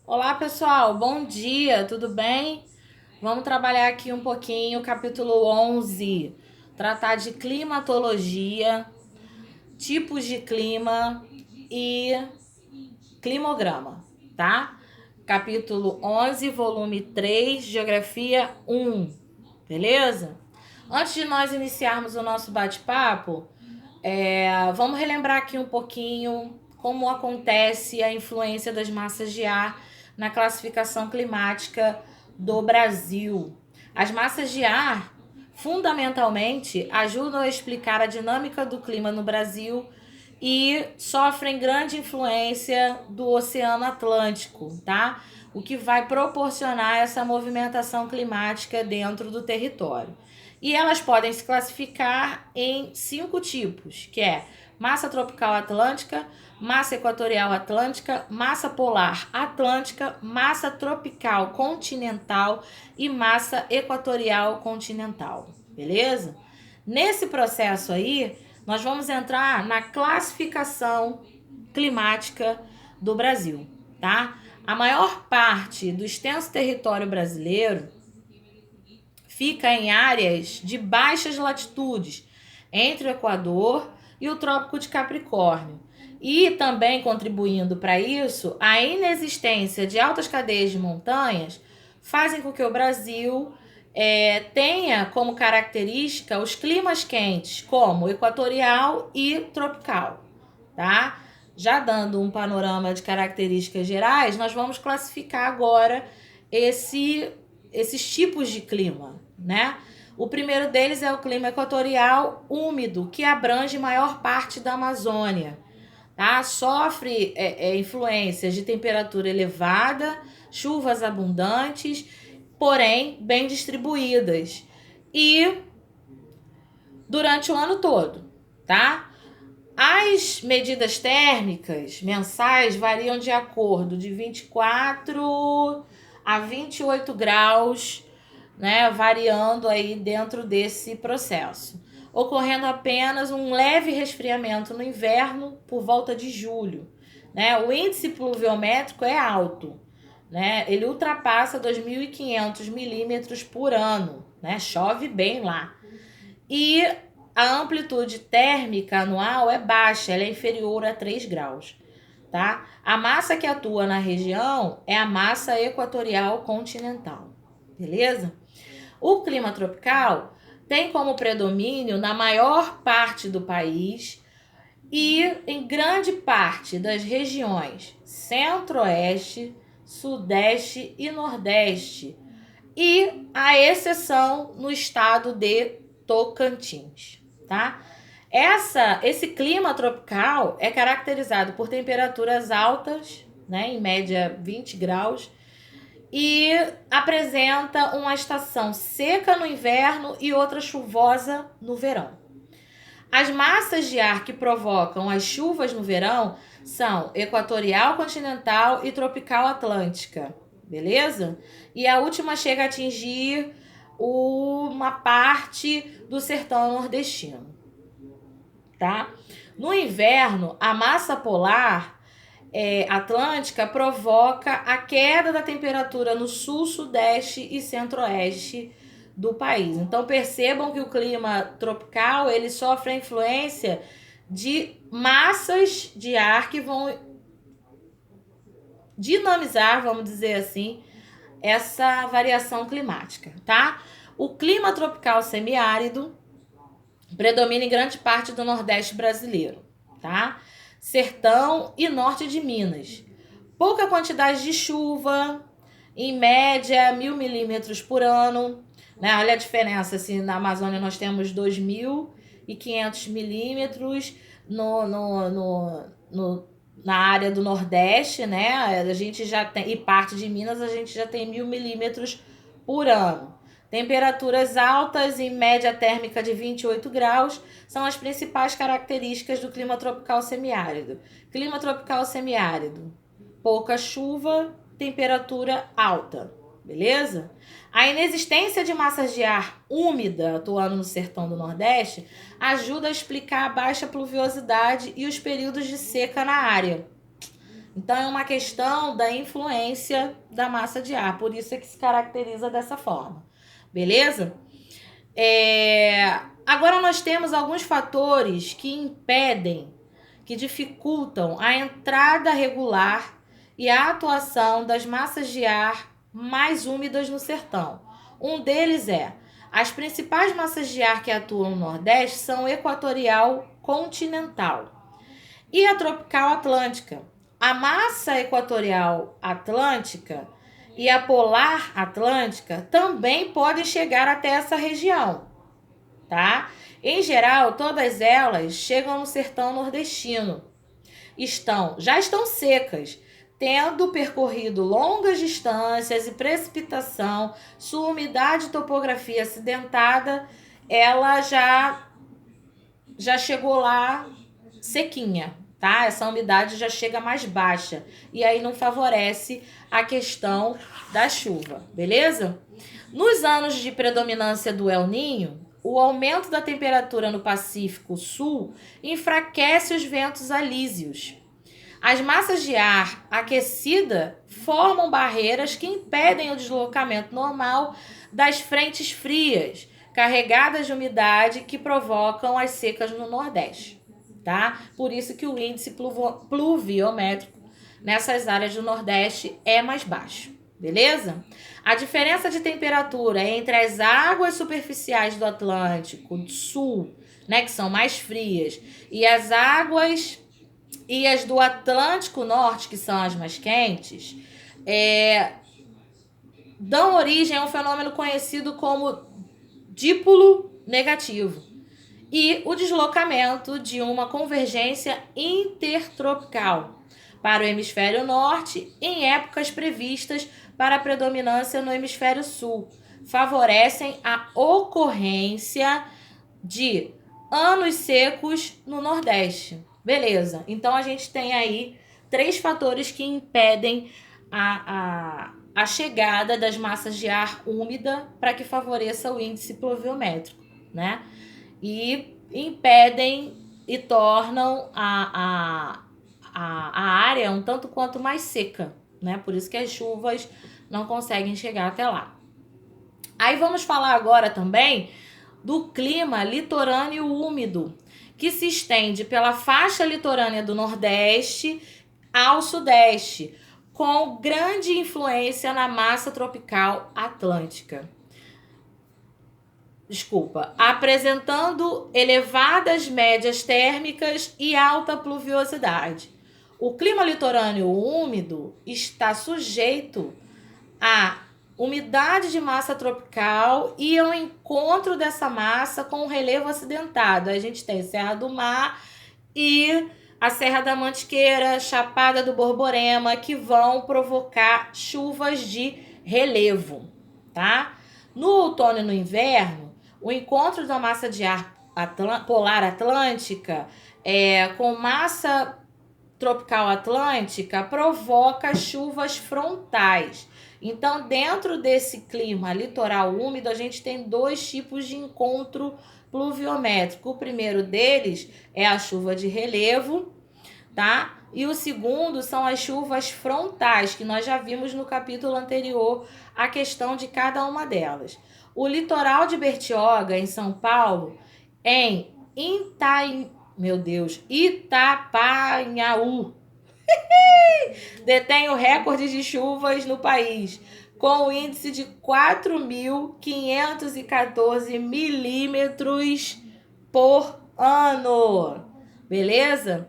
Olá, pessoal, bom dia, tudo bem? Vamos trabalhar aqui um pouquinho o capítulo 11, tratar de climatologia, tipos de clima e climograma, tá? Capítulo 11, volume 3, geografia 1, beleza? Antes de nós iniciarmos o nosso bate-papo, vamos relembrar aqui um pouquinho como acontece a influência das massas de ar na classificação climática do Brasil. As massas de ar, fundamentalmente, ajudam a explicar a dinâmica do clima no Brasil e sofrem grande influência do Oceano Atlântico, tá? O que vai proporcionar essa movimentação climática dentro do território. E elas podem se classificar em 5 tipos, que é massa tropical atlântica, massa equatorial atlântica, massa polar atlântica, massa tropical continental e massa equatorial continental, beleza? Nesse processo aí, nós vamos entrar na classificação climática do Brasil, tá? A maior parte do extenso território brasileiro fica em áreas de baixas latitudes, entre o Equador e o Trópico de Capricórnio. E também contribuindo para isso, a inexistência de altas cadeias de montanhas fazem com que o Brasil tenha como característica os climas quentes, como equatorial e tropical, tá? Já dando um panorama de características gerais, nós vamos classificar agora esses tipos de clima, né? O primeiro deles é o clima equatorial úmido, que abrange maior parte da Amazônia, tá? Sofre influências de temperatura elevada, chuvas abundantes, porém bem distribuídas e durante o ano todo, tá? As medidas térmicas mensais variam de acordo de 24 a 28 graus, né, variando aí dentro desse processo, ocorrendo apenas um leve resfriamento no inverno por volta de julho, né? O índice pluviométrico é alto, né? Ele ultrapassa 2.500 milímetros por ano, né? Chove bem lá. E a amplitude térmica anual é baixa, ela é inferior a 3 graus, tá? A massa que atua na região é a massa equatorial continental, beleza? O clima tropical tem como predomínio na maior parte do país e em grande parte das regiões centro-oeste, sudeste e nordeste, e a exceção no estado de Tocantins, tá? Esse clima tropical é caracterizado por temperaturas altas, né, em média 20 graus, e apresenta uma estação seca no inverno e outra chuvosa no verão. As massas de ar que provocam as chuvas no verão são equatorial continental e tropical atlântica, beleza? E a última chega a atingir uma parte do sertão nordestino, tá? No inverno, a massa polar atlântica provoca a queda da temperatura no sul, sudeste e centro-oeste do país. Então percebam que o clima tropical ele sofre a influência de massas de ar que vão dinamizar, vamos dizer assim, essa variação climática, tá? O clima tropical semiárido predomina em grande parte do Nordeste brasileiro, tá? Sertão e norte de Minas. Pouca quantidade de chuva, em média 1.000 milímetros por ano, né? Olha a diferença, assim, na Amazônia nós temos 2.500 milímetros, na área do Nordeste, né? A gente já tem, e parte de Minas a gente já tem 1.000 milímetros por ano. Temperaturas altas e média térmica de 28 graus são as principais características do clima tropical semiárido. Clima tropical semiárido, pouca chuva, temperatura alta, beleza? A inexistência de massas de ar úmida atuando no sertão do Nordeste ajuda a explicar a baixa pluviosidade e os períodos de seca na área. Então, é uma questão da influência da massa de ar, por isso é que se caracteriza dessa forma. Beleza? Agora nós temos alguns fatores que impedem, que dificultam a entrada regular e a atuação das massas de ar mais úmidas no sertão. Um deles é: as principais massas de ar que atuam no Nordeste são equatorial continental e a tropical atlântica. A massa equatorial atlântica e a polar atlântica também podem chegar até essa região, tá? Em geral, todas elas chegam no sertão nordestino. Já estão secas, tendo percorrido longas distâncias e precipitação, sua umidade e topografia acidentada, ela já chegou lá sequinha, tá? Essa umidade já chega mais baixa e aí não favorece a questão da chuva, beleza? Nos anos de predominância do El Niño, o aumento da temperatura no Pacífico Sul enfraquece os ventos alísios. As massas de ar aquecida formam barreiras que impedem o deslocamento normal das frentes frias, carregadas de umidade que provocam as secas no Nordeste, tá? Por isso que o índice pluviométrico nessas áreas do Nordeste é mais baixo, beleza? A diferença de temperatura entre as águas superficiais do Atlântico do Sul, né, que são mais frias, e as do Atlântico Norte, que são as mais quentes, dão origem a um fenômeno conhecido como dípolo negativo e o deslocamento de uma convergência intertropical para o hemisfério norte em épocas previstas para a predominância no hemisfério sul. Favorecem a ocorrência de anos secos no Nordeste. Beleza, então a gente tem aí 3 fatores que impedem a chegada das massas de ar úmida para que favoreça o índice pluviométrico, né? E impedem e tornam a área um tanto quanto mais seca, né? Por isso que as chuvas não conseguem chegar até lá. Aí vamos falar agora também do clima litorâneo úmido, que se estende pela faixa litorânea do Nordeste ao Sudeste, com grande influência na massa tropical atlântica. Apresentando elevadas médias térmicas e alta pluviosidade. O clima litorâneo úmido está sujeito a umidade de massa tropical e ao encontro dessa massa com o relevo acidentado. A gente tem Serra do Mar e a Serra da Mantiqueira, Chapada do Borborema, que vão provocar chuvas de relevo, tá? No outono e no inverno, o encontro da massa de ar polar atlântica com massa tropical atlântica provoca chuvas frontais. Então, dentro desse clima litoral úmido, a gente tem 2 tipos de encontro pluviométrico. O primeiro deles é a chuva de relevo, tá? E o segundo são as chuvas frontais, que nós já vimos no capítulo anterior a questão de cada uma delas. O litoral de Bertioga, em São Paulo, em Itapanhaú, detém o recorde de chuvas no país, com o índice de 4.514 milímetros por ano. Beleza?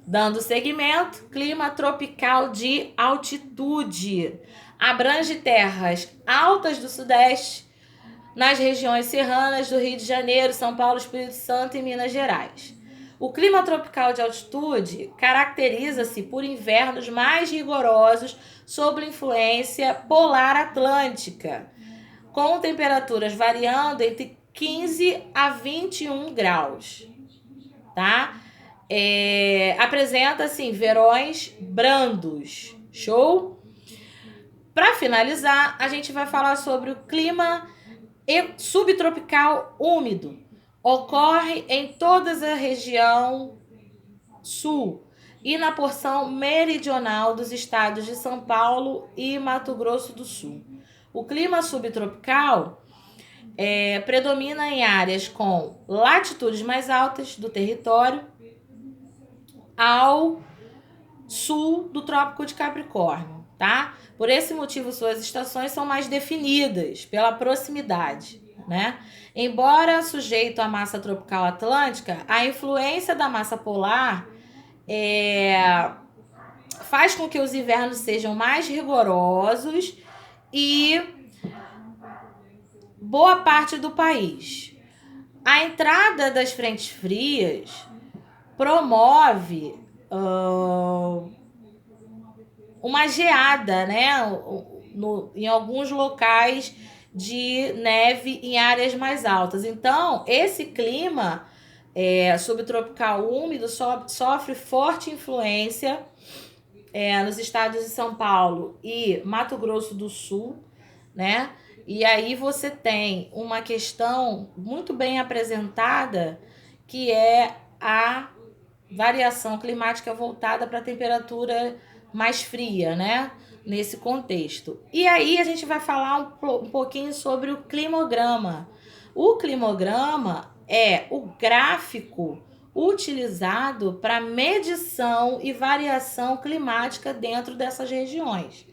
Dando seguimento, clima tropical de altitude. Abrange terras altas do Sudeste, nas regiões serranas do Rio de Janeiro, São Paulo, Espírito Santo e Minas Gerais. O clima tropical de altitude caracteriza-se por invernos mais rigorosos sob influência polar atlântica, com temperaturas variando entre 15 a 21 graus, tá? Apresenta, assim, verões brandos. Show? Para finalizar, a gente vai falar sobre o clima subtropical úmido. Ocorre em toda a região sul e na porção meridional dos estados de São Paulo e Mato Grosso do Sul. O clima subtropical predomina em áreas com latitudes mais altas do território ao sul do Trópico de Capricórnio, tá? Por esse motivo, suas estações são mais definidas pela proximidade, né? Embora sujeito à massa tropical atlântica, a influência da massa polar faz com que os invernos sejam mais rigorosos e boa parte do país. A entrada das frentes frias promove uma geada, né? Em alguns locais de neve em áreas mais altas. Então, esse clima subtropical úmido sofre forte influência nos estados de São Paulo e Mato Grosso do Sul, né? E aí você tem uma questão muito bem apresentada, que é a variação climática voltada para a temperatura mais fria, né? Nesse contexto. E aí a gente vai falar um pouquinho sobre o climograma. O climograma é o gráfico utilizado para medição e variação climática dentro dessas regiões,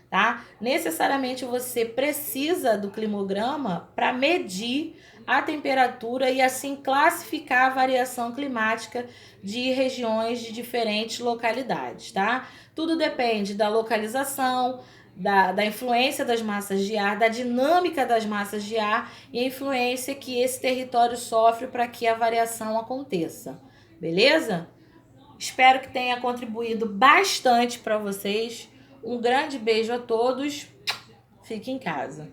tá? Necessariamente você precisa do climograma para medir a temperatura e assim classificar a variação climática de regiões de diferentes localidades, tá? Tudo depende da localização, da influência das massas de ar, da dinâmica das massas de ar e a influência que esse território sofre para que a variação aconteça, beleza? Espero que tenha contribuído bastante para vocês. Um grande beijo a todos. Fique em casa.